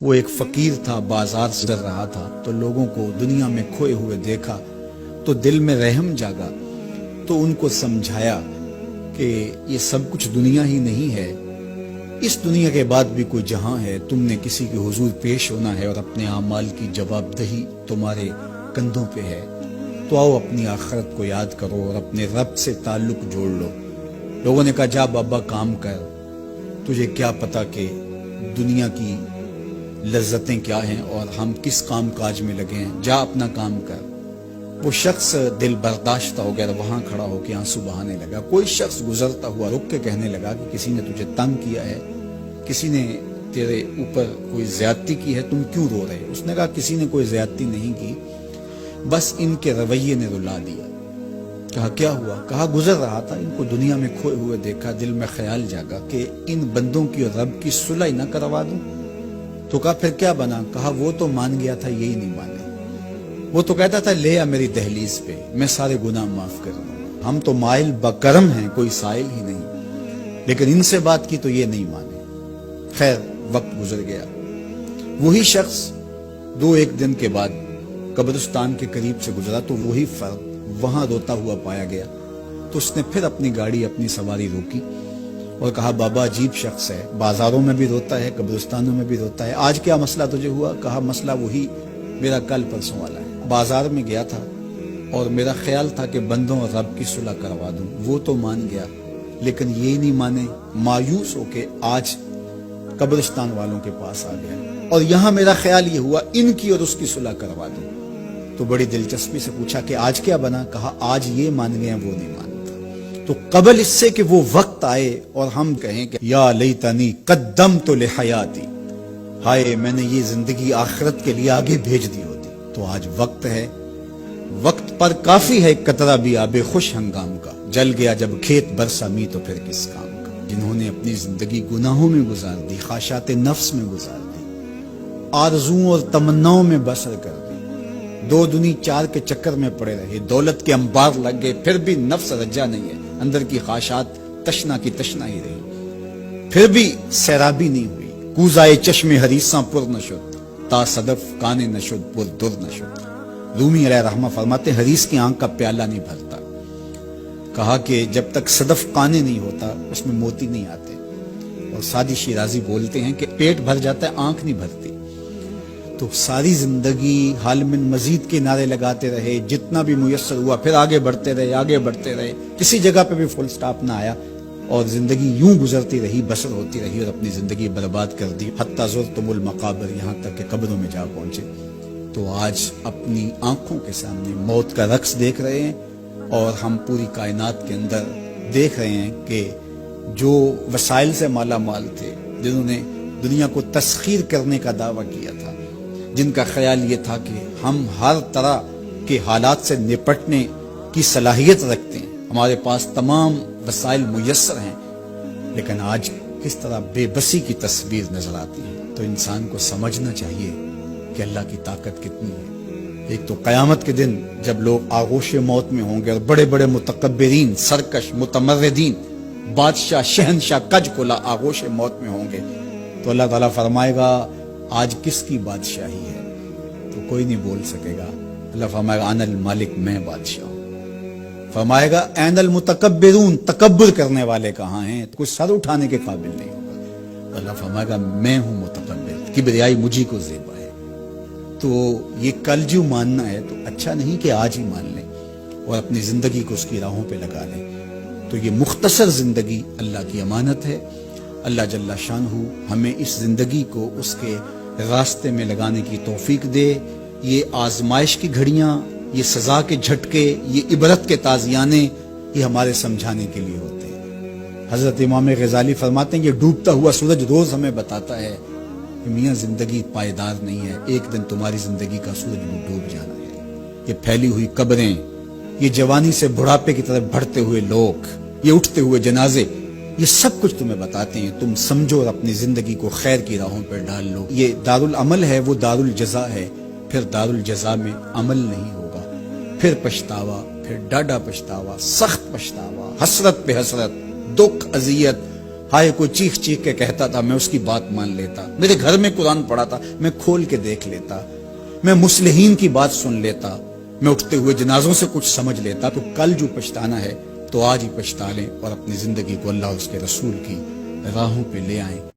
وہ ایک فقیر تھا، بازار سے گزر رہا تھا تو لوگوں کو دنیا میں کھوئے ہوئے دیکھا تو دل میں رحم جاگا، تو ان کو سمجھایا کہ یہ سب کچھ دنیا ہی نہیں ہے، اس دنیا کے بعد بھی کوئی جہاں ہے، تم نے کسی کے حضور پیش ہونا ہے اور اپنے اعمال کی جواب دہی تمہارے کندھوں پہ ہے، تو آؤ اپنی آخرت کو یاد کرو اور اپنے رب سے تعلق جوڑ لو۔ لوگوں نے کہا جا بابا کام کر، تجھے کیا پتا کہ دنیا کی لذتیں کیا ہیں اور ہم کس کام کاج میں لگے ہیں، جا اپنا کام کر۔ وہ شخص دل برداشتہ ہو گیا، وہاں کھڑا ہو کے آنسو بہانے لگا۔ کوئی شخص گزرتا ہوا رک کے کہنے لگا کہ کسی نے تجھے تنگ کیا ہے، کسی نے تیرے اوپر کوئی زیادتی کی ہے، تم کیوں رو رہے؟ اس نے کہا کسی نے کوئی زیادتی نہیں کی، بس ان کے رویے نے رلا دیا۔ کہا کیا ہوا؟ کہا گزر رہا تھا، ان کو دنیا میں کھوئے ہوئے دیکھا، دل میں خیال جاگا کہ ان بندوں کی اور رب کی صلح نہ کروا دوں۔ تو کہا پھر کیا بنا؟ کہا وہ تو مان گیا تھا، یہی نہیں مانے۔ وہ تو کہتا تھا لے آ میری دہلیز پہ، میں سارے گناہ معاف کر دوں، ہم تو مائل بکرم ہیں، کوئی سائل ہی نہیں، لیکن ان سے بات کی تو یہ نہیں مانے۔ خیر وقت گزر گیا، وہی شخص دو ایک دن کے بعد قبرستان کے قریب سے گزرا تو وہی فرد وہاں روتا ہوا پایا گیا۔ تو اس نے پھر اپنی گاڑی، اپنی سواری روکی اور کہا بابا عجیب شخص ہے، بازاروں میں بھی روتا ہے، قبرستانوں میں بھی روتا ہے، آج کیا مسئلہ تجھے ہوا؟ کہا مسئلہ وہی میرا کل پرسوں والا ہے، بازار میں گیا تھا اور میرا خیال تھا کہ بندوں اور رب کی صلح کروا دوں، وہ تو مان گیا لیکن یہ نہیں مانے، مایوس ہو کے آج قبرستان والوں کے پاس آ گیا اور یہاں میرا خیال یہ ہوا ان کی اور اس کی صلح کروا دوں۔ تو بڑی دلچسپی سے پوچھا کہ آج کیا بنا؟ کہا آج یہ مان گئے وہ نہیں مانتا۔ تو قبل اس سے کہ وہ وقت آئے اور ہم کہیں کہ یا لیتنی قدمت لحیاتی، ہائے میں نے یہ زندگی آخرت کے لیے آگے بھیج دی ہوتی، تو آج وقت ہے، وقت پر کافی ہے قطرہ بھی آب خوش ہنگام کا، جل گیا جب کھیت برسا می تو پھر کس کام کا۔ جنہوں نے اپنی زندگی گناہوں میں گزار دی، خواہشات نفس میں گزار دی، آرزوؤں اور تمناؤں میں بسر کر دی، دو دنی چار کے چکر میں پڑے رہے، دولت کے انبار لگ گئے، پھر بھی نفس رجا نہیں ہے، اندر کی خواہشات تشنا کی تشنا ہی رہی، پھر بھی سیرابی نہیں ہوئی۔ کوزائے چشم حریصاں پر نشد، تا صدف کانے نشد پر در نشد۔ رومی علیہ رحمہ فرماتے حریص کی آنکھ کا پیالہ نہیں بھرتا، کہا کہ جب تک صدف کانے نہیں ہوتا اس میں موتی نہیں آتے، اور سادی شیرازی بولتے ہیں کہ پیٹ بھر جاتا ہے آنکھ نہیں بھرتی۔ تو ساری زندگی حال من مزید کے نعرے لگاتے رہے، جتنا بھی میسر ہوا پھر آگے بڑھتے رہے، آگے بڑھتے رہے، کسی جگہ پہ بھی فل سٹاپ نہ آیا اور زندگی یوں گزرتی رہی، بسر ہوتی رہی اور اپنی زندگی برباد کر دی، حتی زرتم المقابر، یہاں تک کہ قبروں میں جا پہنچے۔ تو آج اپنی آنکھوں کے سامنے موت کا رقص دیکھ رہے ہیں اور ہم پوری کائنات کے اندر دیکھ رہے ہیں کہ جو وسائل سے مالا مال تھے، جنہوں نے دنیا کو تسخیر کرنے کا دعویٰ کیا تھا، جن کا خیال یہ تھا کہ ہم ہر طرح کے حالات سے نپٹنے کی صلاحیت رکھتے ہیں، ہمارے پاس تمام وسائل میسر ہیں، لیکن آج کس طرح بے بسی کی تصویر نظر آتی ہے۔ تو انسان کو سمجھنا چاہیے کہ اللہ کی طاقت کتنی ہے۔ ایک تو قیامت کے دن جب لوگ آغوش موت میں ہوں گے اور بڑے بڑے متکبرین، سرکش، متمردین، بادشاہ، شہنشاہ، کج کلا آغوش موت میں ہوں گے، تو اللہ تعالیٰ فرمائے گا آج کس کی بادشاہی ہے؟ تو کوئی نہیں بول سکے گا۔ اللہ فرمائے گا انا المالک، میں بادشاہ ہوں۔ فرمائے گا این المتکبرون، تکبر کرنے والے کہاں ہیں؟ کوئی سر اٹھانے کے قابل نہیں ہوگا۔ اللہ فرمائے گا میں ہوں متکبر، کبریائی مجھی کو زیبا ہے۔ تو یہ کل جو ماننا ہے تو اچھا نہیں کہ آج ہی مان لیں اور اپنی زندگی کو اس کی راہوں پہ لگا لیں۔ تو یہ مختصر زندگی اللہ کی امانت ہے، اللہ جل شانہ ہمیں اس زندگی کو اس کے راستے میں لگانے کی توفیق دے۔ یہ آزمائش کی گھڑیاں، یہ سزا کے جھٹکے، یہ عبرت کے تازیانے، یہ ہمارے سمجھانے کے لیے ہوتے ہیں۔ حضرت امام غزالی فرماتے ہیں یہ ڈوبتا ہوا سورج روز ہمیں بتاتا ہے کہ میاں زندگی پائیدار نہیں ہے، ایک دن تمہاری زندگی کا سورج بھی ڈوب جانا ہے۔ یہ پھیلی ہوئی قبریں، یہ جوانی سے بڑھاپے کی طرف بڑھتے ہوئے لوگ، یہ اٹھتے ہوئے جنازے، یہ سب کچھ تمہیں بتاتے ہیں، تم سمجھو اور اپنی زندگی کو خیر کی راہوں پر ڈال لو۔ یہ دارالعمل ہے، وہ دارالجزا ہے، پھر دارالجزا میں عمل نہیں ہوگا، پھر پچھتاوا، پھر ڈاڈا پچھتاوا، سخت پچھتاوا، حسرت پہ حسرت، دکھ، اذیت، ہائے کوئی چیخ چیخ کے کہتا تھا میں اس کی بات مان لیتا، میرے گھر میں قرآن پڑھا تھا میں کھول کے دیکھ لیتا، میں مصلحین کی بات سن لیتا، میں اٹھتے ہوئے جنازوں سے کچھ سمجھ لیتا۔ تو کل جو پچھتانا ہے تو آج ہی پچھتا لیں اور اپنی زندگی کو اللہ اور اس کے رسول کی راہوں پہ لے آئیں۔